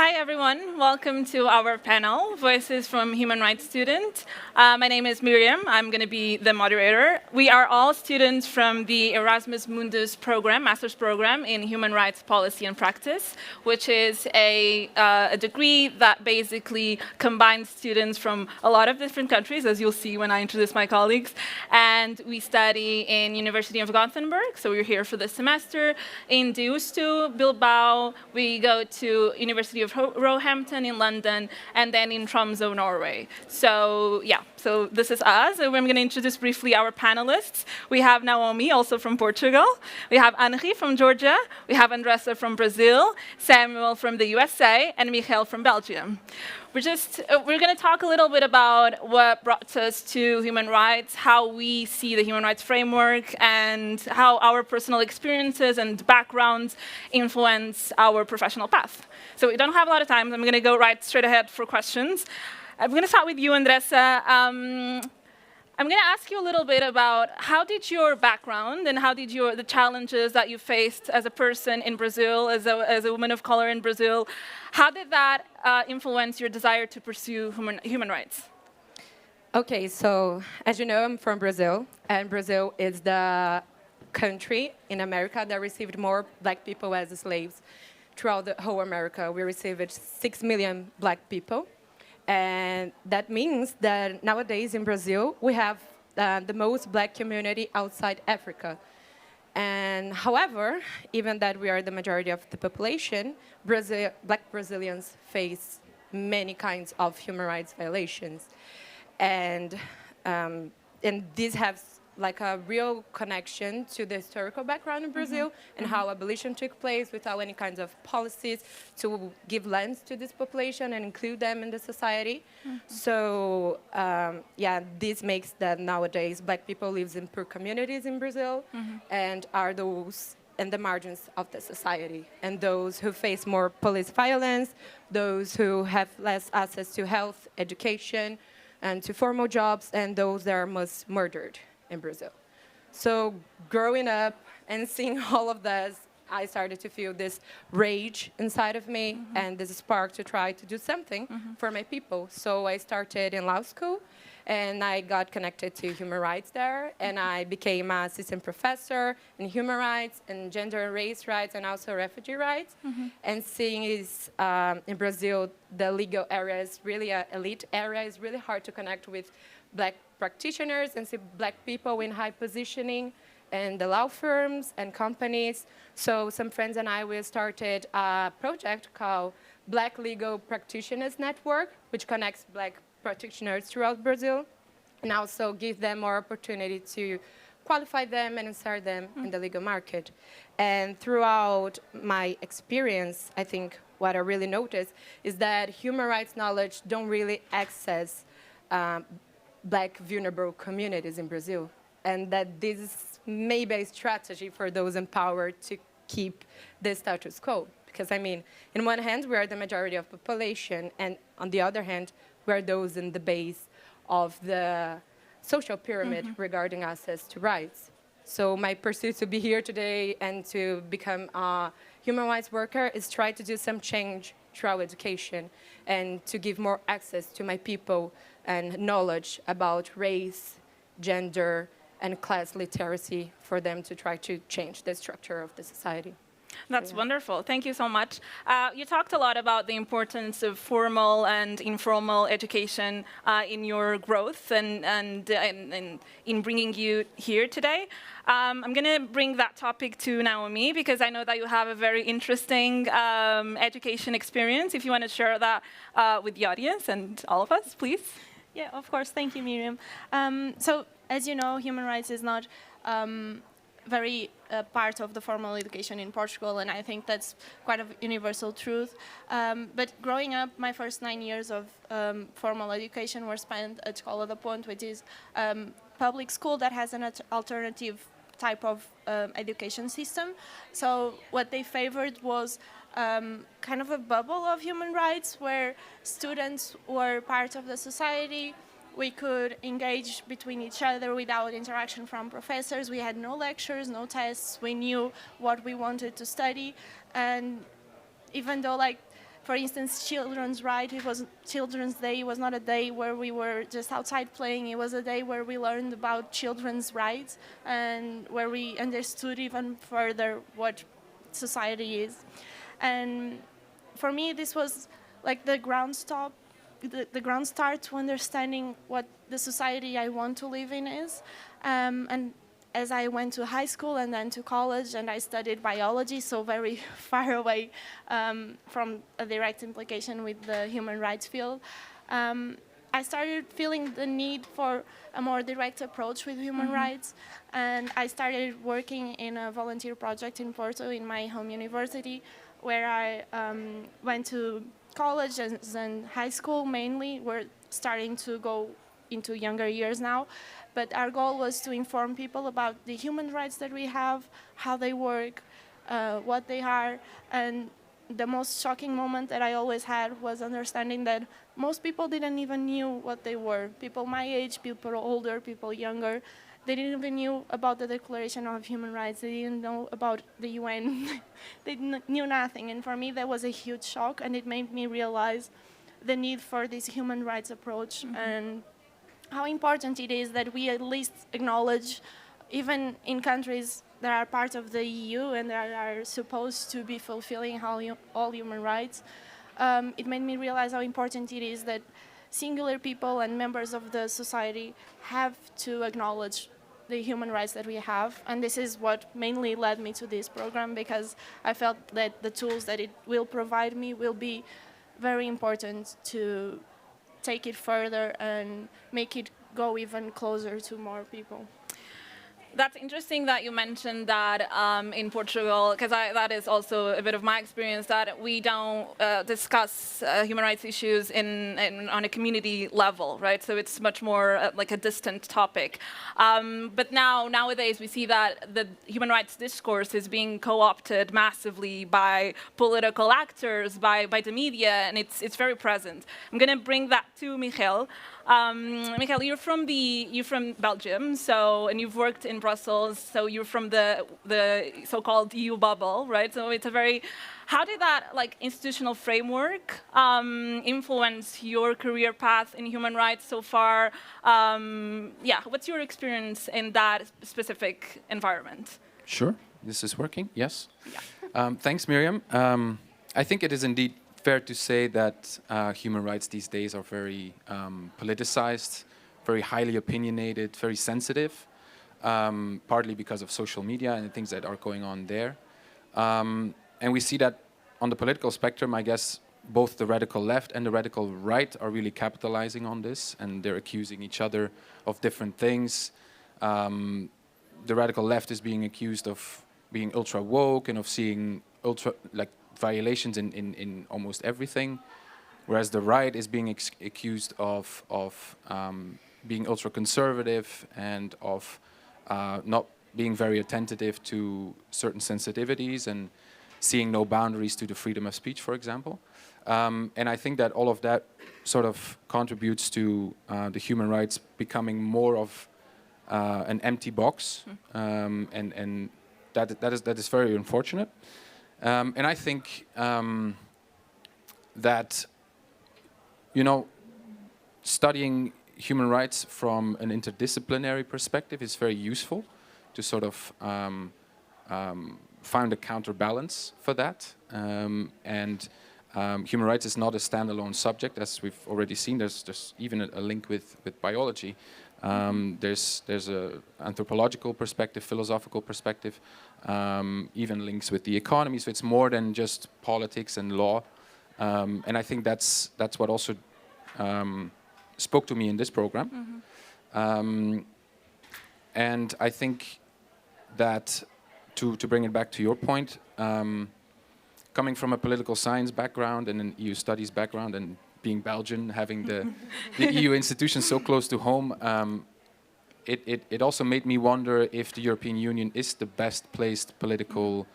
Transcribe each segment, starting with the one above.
Hi, everyone. Welcome to our panel, Voices from Human Rights Student. My name is Miriam. I'm going to be the moderator. We are all students from the Erasmus Mundus program, master's program in Human Rights Policy and Practice, which is a degree that basically combines students from a lot of different countries, as you'll see when I introduce my colleagues. And we study in University of Gothenburg, so we're here for this semester. In Deustu, Bilbao, we go to University of Roehampton in London, and then in Tromsø, Norway. So so this is us. I'm going to introduce briefly our panelists. We have Naomi, also from Portugal. We have Henri from Georgia. We have Andressa from Brazil, Samuel from the USA, and Michael from Belgium. We're going to talk a little bit about what brought us to human rights, how we see the human rights framework, and how our personal experiences and backgrounds influence our professional path. So we don't have a lot of time. I'm going to go right straight ahead for questions. I'm going to start with you, Andressa. I'm going to ask you a little bit about how did your background and how did the challenges that you faced as a person in Brazil, as a woman of color in Brazil, how did that influence your desire to pursue human rights? Okay, so as you know, I'm from Brazil, and Brazil is the country in America that received more black people as slaves throughout the whole America. We received 6 million black people. And that means that nowadays in Brazil, we have the most black community outside Africa. And however, even that we are the majority of the population, black Brazilians face many kinds of human rights violations. And this has like a real connection to the historical background in Brazil and how abolition took place without any kinds of policies to give lands to this population and include them in the society. So this makes that nowadays black people live in poor communities in Brazil and are those in the margins of the society, and those who face more police violence, those who have less access to health, education, and to formal jobs, and those that are most murdered in Brazil. So growing up and seeing all of this, I started to feel this rage inside of me and this spark to try to do something for my people. So I started in law school and I got connected to human rights there, and I became an assistant professor in human rights and gender and race rights and also refugee rights. And seeing is in Brazil, the legal area is really an elite area. It's really hard to connect with black practitioners and see black people in high positioning in the law firms and companies. So some friends and I, we started a project called Black Legal Practitioners Network, which connects black practitioners throughout Brazil and also give them more opportunity to qualify them and insert them in the legal market. And throughout my experience, I think what I really noticed is that human rights knowledge don't really access black vulnerable communities in Brazil, and that this is maybe a strategy for those empowered to keep the status quo. Because, I mean, in one hand, we are the majority of the population, and on the other hand, we are those in the base of the social pyramid regarding access to rights. So my pursuit to be here today and to become a human rights worker is try to do some change through education and to give more access to my people and knowledge about race, gender, and class literacy for them to try to change the structure of the society. That's wonderful. Thank you so much. You talked a lot about the importance of formal and informal education in your growth and in bringing you here today. I'm going to bring that topic to Naomi because I know that you have a very interesting education experience. If you want to share that with the audience and all of us, please. Yeah, of course. Thank you, Miriam. So, as you know, human rights is not very part of the formal education in Portugal, and I think that's quite a universal truth. But growing up, my first 9 years of formal education were spent at Escola da Ponte, which is public school that has an alternative type of education system. So what they favored was kind of a bubble of human rights where students were part of the society. We could engage between each other without interaction from professors. We had no lectures, no tests. We knew what we wanted to study. And even though For instance, Children's Right, it was Children's Day. It was not a day where we were just outside playing. It was a day where we learned about children's rights and where we understood even further what society is. And for me, this was like the ground start to understanding what the society I want to live in is. And as I went to high school and then to college, and I studied biology, so very far away from a direct implication with the human rights field, I started feeling the need for a more direct approach with human rights, and I started working in a volunteer project in Porto, in my home university, where I went to college and high school mainly. We're starting to go into younger years now, but our goal was to inform people about the human rights that we have, how they work, what they are, and the most shocking moment that I always had was understanding that most people didn't even knew what they were. People my age, people older, people younger, they didn't even knew about the Declaration of Human Rights. They didn't know about the UN. They knew nothing, and for me that was a huge shock, and it made me realize the need for this human rights approach and how important it is that we at least acknowledge, even in countries that are part of the EU and that are supposed to be fulfilling all human rights, it made me realize how important it is that singular people and members of the society have to acknowledge the human rights that we have. And this is what mainly led me to this program, because I felt that the tools that it will provide me will be very important to take it further and make it go even closer to more people. That's interesting that you mentioned that in Portugal, because that is also a bit of my experience, that we don't discuss human rights issues on a community level, right? So it's much more like a distant topic. But nowadays we see that the human rights discourse is being co-opted massively by political actors, by the media, and it's very present. I'm going to bring that to Michael. Michael, you're from Belgium, and you've worked in Brussels, so you're from the so-called EU bubble, right? So it's how did that institutional framework influence your career path in human rights so far? What's your experience in that specific environment? Sure, this is working. Yes. Yeah. Thanks, Miriam. I think it is indeed fair to say that human rights these days are very politicized, very highly opinionated, very sensitive, partly because of social media and the things that are going on there. And we see that on the political spectrum, I guess, both the radical left and the radical right are really capitalizing on this, and they're accusing each other of different things. The radical left is being accused of being ultra woke and of seeing violations in almost everything, whereas the right is being accused of being ultra conservative and of not being very attentive to certain sensitivities and seeing no boundaries to the freedom of speech, for example. And I think that all of that sort of contributes to the human rights becoming more of an empty box, and that is very unfortunate. And I think that, studying human rights from an interdisciplinary perspective is very useful to sort of find a counterbalance for that. And human rights is not a standalone subject, as we've already seen. There's even a link with biology. There's a anthropological perspective, philosophical perspective, even links with the economy. So it's more than just politics and law. And I think that's what also spoke to me in this program. And I think that to bring it back to your point, coming from a political science background and an EU studies background, and being Belgian, having the EU institutions so close to home, it also made me wonder if the European Union is the best placed political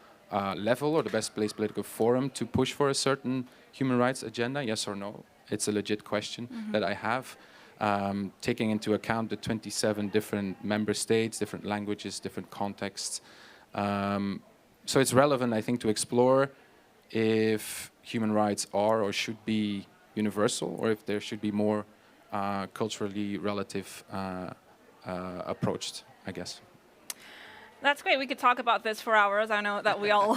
level or the best placed political forum to push for a certain human rights agenda, yes or no? It's a legit question that I have, taking into account the 27 different member states, different languages, different contexts. So it's relevant, I think, to explore if human rights are or should be universal, or if there should be more culturally relative approached, I guess. That's great. We could talk about this for hours. I know that we all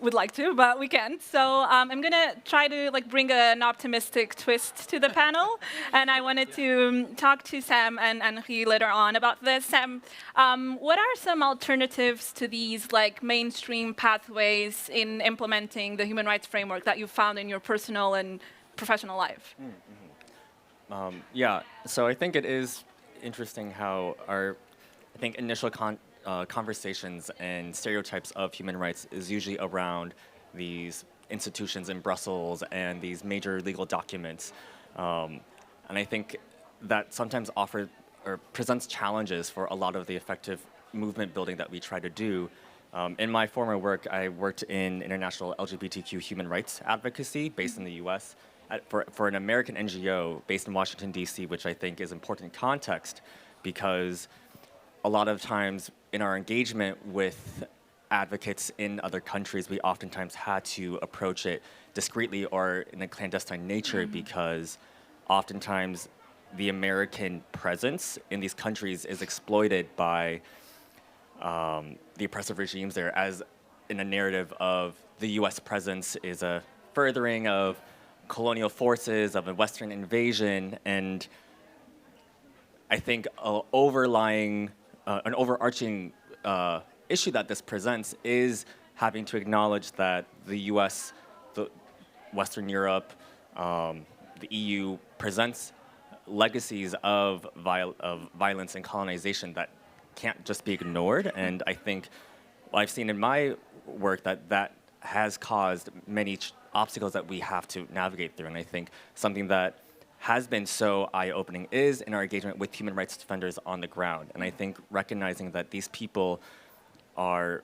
would like to, but we can't. So I'm gonna try to bring an optimistic twist to the panel, and I wanted to talk to Sam and Henri later on about this. Sam, what are some alternatives to these mainstream pathways in implementing the human rights framework that you found in your personal and professional life? Yeah. So I think it is interesting how our initial conversations and stereotypes of human rights is usually around these institutions in Brussels and these major legal documents. And I think that sometimes presents challenges for a lot of the effective movement building that we try to do. In my former work, I worked in international LGBTQ human rights advocacy based in the US for an American NGO based in Washington, D.C., which I think is important context because a lot of times in our engagement with advocates in other countries, we oftentimes had to approach it discreetly or in a clandestine nature because oftentimes the American presence in these countries is exploited by the oppressive regimes there, as in a narrative of the US presence is a furthering of colonial forces, of a Western invasion, and I think an overarching issue that this presents is having to acknowledge that the US, Western Europe, the EU presents legacies of violence and colonization that can't just be ignored. And I think I've seen in my work that has caused many obstacles that we have to navigate through. And I think something that has been so eye-opening is in our engagement with human rights defenders on the ground. And I think recognizing that these people are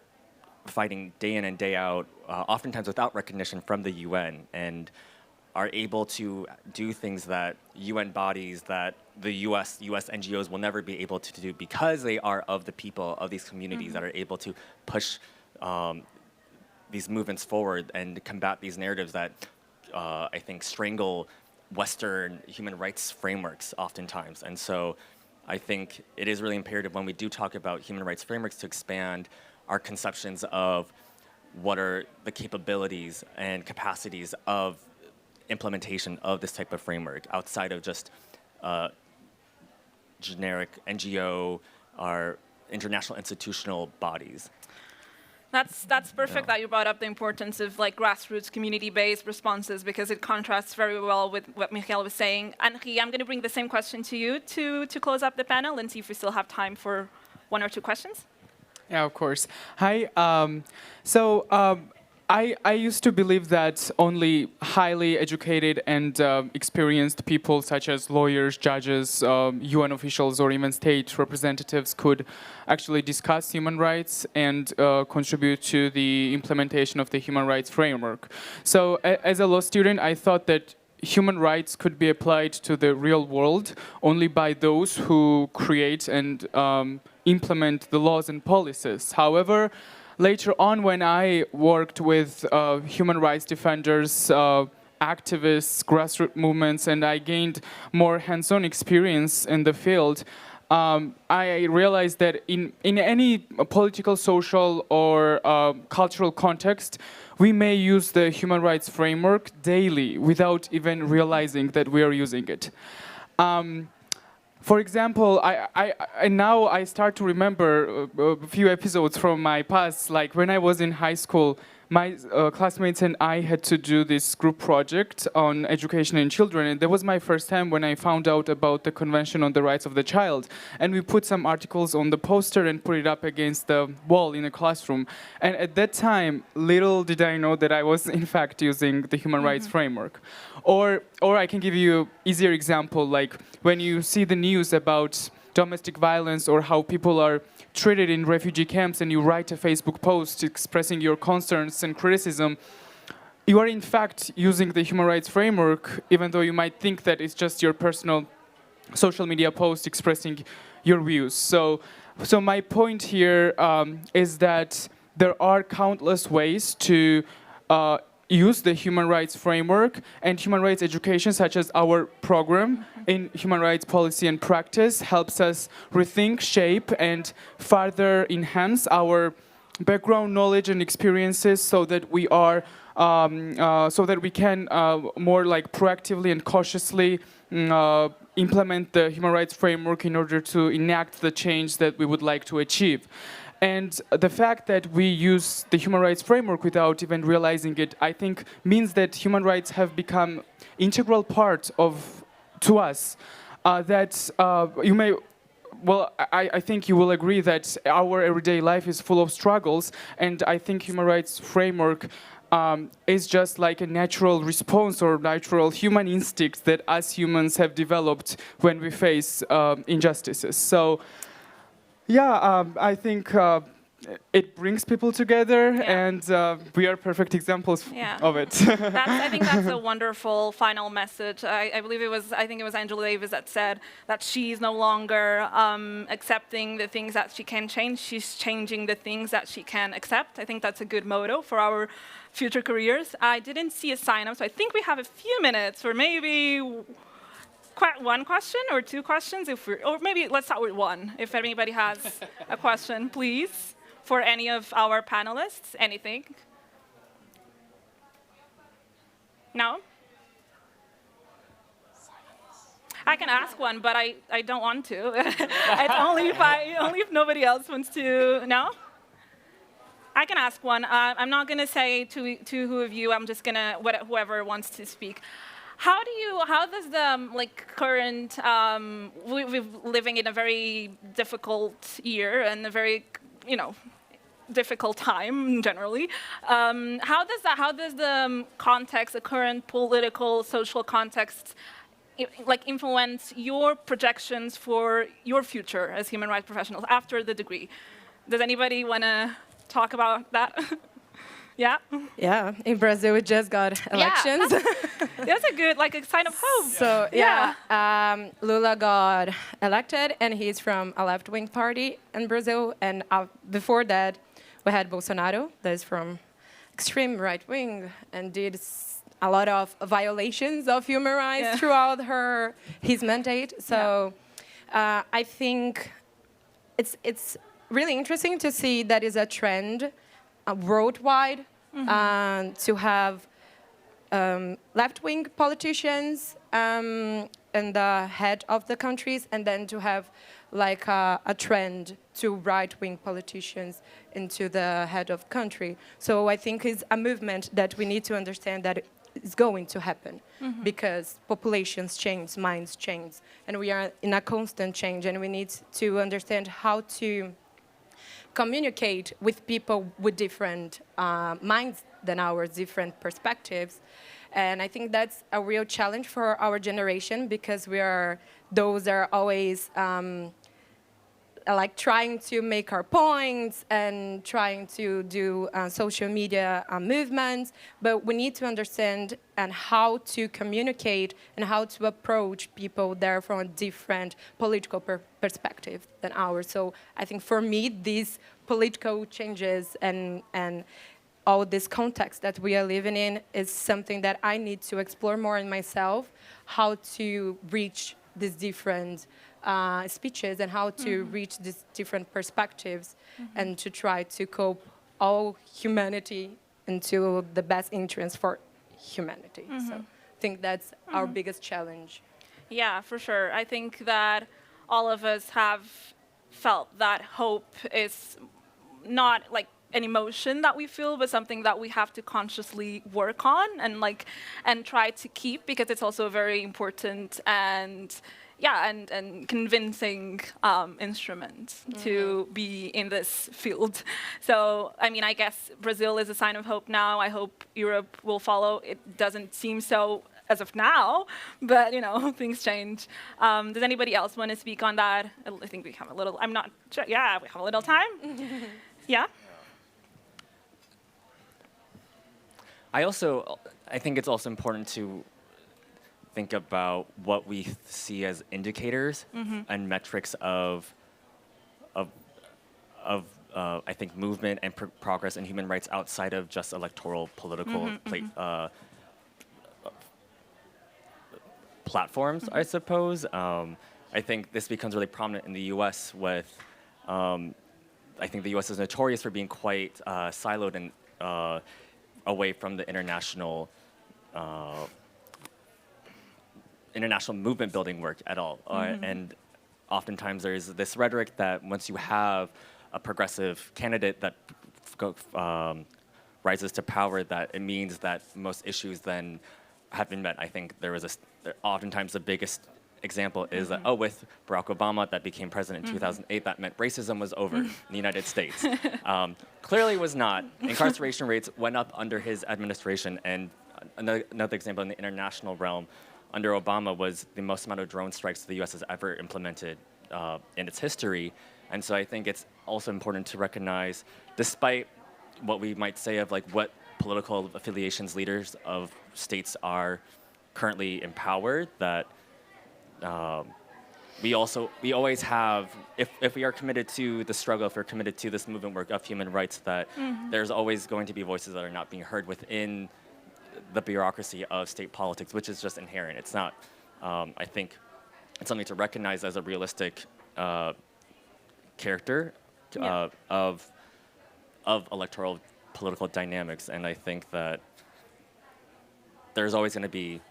fighting day in and day out, oftentimes without recognition from the UN, and are able to do things that UN bodies, that the US NGOs will never be able to do because they are of the people, of these communities that are able to push these movements forward and combat these narratives that I think strangle Western human rights frameworks oftentimes. And so I think it is really imperative when we do talk about human rights frameworks to expand our conceptions of what are the capabilities and capacities of implementation of this type of framework outside of just generic NGO or international institutional bodies. That's perfect that you brought up the importance of grassroots community-based responses because it contrasts very well with what Michael was saying. Henri, I'm going to bring the same question to you to close up the panel and see if we still have time for one or two questions. Yeah, of course. Hi. I used to believe that only highly educated and experienced people such as lawyers, judges, UN officials, or even state representatives could actually discuss human rights and contribute to the implementation of the human rights framework. So as a law student, I thought that human rights could be applied to the real world only by those who create and implement the laws and policies. However, later on, when I worked with human rights defenders, activists, grassroots movements, and I gained more hands-on experience in the field, I realized that in any political, social, or cultural context, we may use the human rights framework daily without even realizing that we are using it. For example, now I start to remember a few episodes from my past, like when I was in high school, my classmates and I had to do this group project on education in children, and that was my first time when I found out about the Convention on the Rights of the Child. And we put some articles on the poster and put it up against the wall in a classroom. And at that time, little did I know that I was in fact using the human rights framework. Or I can give you an easier example, like when you see the news about domestic violence or how people are treated in refugee camps and you write a Facebook post expressing your concerns and criticism, you are in fact using the human rights framework, even though you might think that it's just your personal social media post expressing your views. So my point here is that there are countless ways to use the human rights framework and human rights education, such as our program in human rights policy and practice, helps us rethink, shape, and further enhance our background knowledge and experiences, so that we are so that we can more like proactively and cautiously implement the human rights framework in order to enact the change that we would like to achieve. And the fact that we use the human rights framework without even realizing it, I think, means that human rights have become integral part to us. That you may, well, I think you will agree that our everyday life is full of struggles, and I think human rights framework is just like a natural response or natural human instinct that us humans have developed when we face injustices. So, yeah, I think it brings people together, and we are perfect examples of it. I think that's a wonderful final message. I believe I think it was Angela Davis that said that she's no longer accepting the things that she can change. She's changing the things that she can accept. I think that's a good motto for our future careers. I didn't see a sign up, so I think we have a few minutes for maybe one question or two questions, or maybe let's start with one. If anybody has a question, please, for any of our panelists, anything. No? I can ask one, but I don't want to. It's only if nobody else wants to. No? I can ask one. I'm not going to say to who of you. I'm just going to whoever wants to speak. How does the current we're living in a very difficult year and a very difficult time generally. How does the context, the current political, social context, influence your projections for your future as human rights professionals after the degree? Does anybody want to talk about that? Yeah. Yeah. In Brazil, we just got elections. That's a good, a sign of hope. So Lula got elected, and he's from a left-wing party in Brazil. And before that, we had Bolsonaro, that's from extreme right-wing, and did a lot of violations of human rights throughout his mandate. So I think it's really interesting to see that is a trend worldwide, to have left-wing politicians in the head of the countries, and then to have a trend to right-wing politicians into the head of country. So I think it's a movement that we need to understand that it's going to happen, because populations change, minds change, and we are in a constant change, and we need to understand how to communicate with people with different minds than ours, different perspectives. And I think that's a real challenge for our generation, because those are always trying to make our points and trying to do social media movements. But we need to understand and how to communicate and how to approach people there from a different political perspective than ours. So I think for me, these political changes and all this context that we are living in is something that I need to explore more in myself, how to reach these different speeches and how to reach these different perspectives, and to try to cope all humanity into the best interest for humanity. So I think that's our biggest challenge. Yeah, for sure. I think that all of us have felt that hope is not an emotion that we feel, but something that we have to consciously work on and try to keep, because it's also very important and convincing instrument to be in this field. So, I mean, I guess Brazil is a sign of hope now. I hope Europe will follow. It doesn't seem so as of now, but, things change. Does anybody else want to speak on that? I think we have a little, I'm not sure. Yeah, we have a little time. Yeah? I think it's also important to think about what we see as indicators and metrics of I think, movement and progress in human rights outside of just electoral political platforms, I suppose. I think this becomes really prominent in the U.S. with, I think the U.S. is notorious for being quite siloed and away from the international movement building work at all. And oftentimes there's this rhetoric that once you have a progressive candidate that rises to power, that it means that most issues then have been met. I think oftentimes the biggest example is that, with Barack Obama that became president in 2008, that meant racism was over in the United States. Clearly was not. Incarceration rates went up under his administration, and another example in the international realm, under Obama, was the most amount of drone strikes the U.S. has ever implemented in its history. And so I think it's also important to recognize, despite what we might say of like what political affiliations leaders of states are currently empowered, that we always have, if we are committed to the struggle, if we're committed to this movement work of human rights, that there's always going to be voices that are not being heard within the bureaucracy of state politics, which is just inherent. It's not, I think, it's something to recognize as a realistic character of electoral political dynamics. And I think that there's always going to be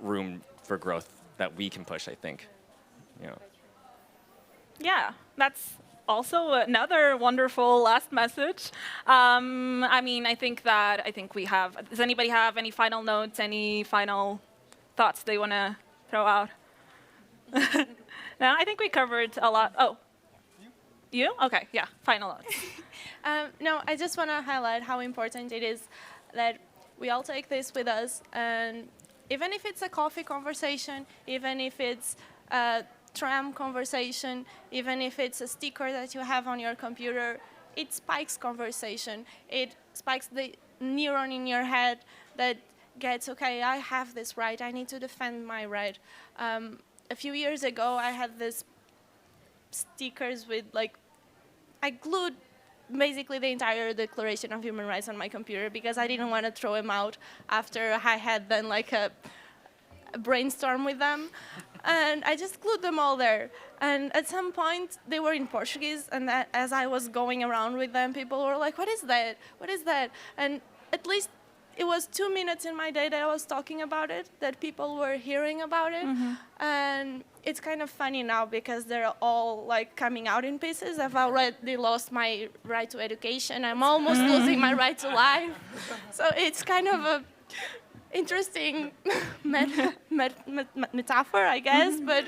room for growth that we can push, I think. Yeah, that's also another wonderful last message. I mean, I think we have. Does anybody have any final notes, any final thoughts they want to throw out? No, I think we covered a lot. Oh, you? Okay, yeah, final notes. No, I just want to highlight how important it is that we all take this with us, and even if it's a coffee conversation, even if it's a tram conversation, even if it's a sticker that you have on your computer, it spikes conversation. It spikes the neuron in your head that gets, okay, I have this right, I need to defend my right. A few years ago, I had these stickers with, like, I glued basically the entire Declaration of Human Rights on my computer because I didn't want to throw them out after I had done like a brainstorm with them. And I just glued them all there. And at some point, they were in Portuguese, and as I was going around with them, people were like, what is that? What is that? And at least it was 2 minutes in my day that I was talking about it, that people were hearing about it. And it's kind of funny now because they're all like coming out in pieces. I've already lost my right to education. I'm almost losing my right to life. So it's kind of a interesting metaphor, I guess, but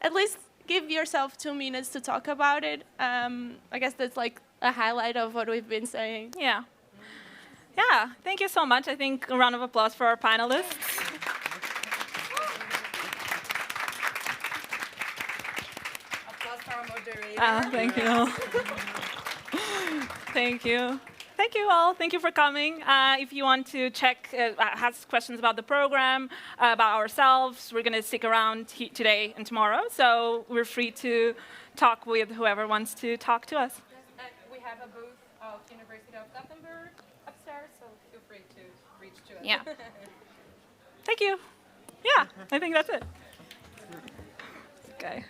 at least give yourself 2 minutes to talk about it. I guess that's like a highlight of what we've been saying. Yeah. Yeah, thank you so much. I think a round of applause for our panelists. Applause for our moderator. Thank you. Thank you. Thank you all. Thank you for coming. If you want to check, ask questions about the program, about ourselves, we're going to stick around today and tomorrow. So we're free to talk with whoever wants to talk to us. Yes, we have a booth of University of Gothenburg upstairs, so feel free to reach to us. Yeah. Thank you. Yeah, I think that's it. Okay.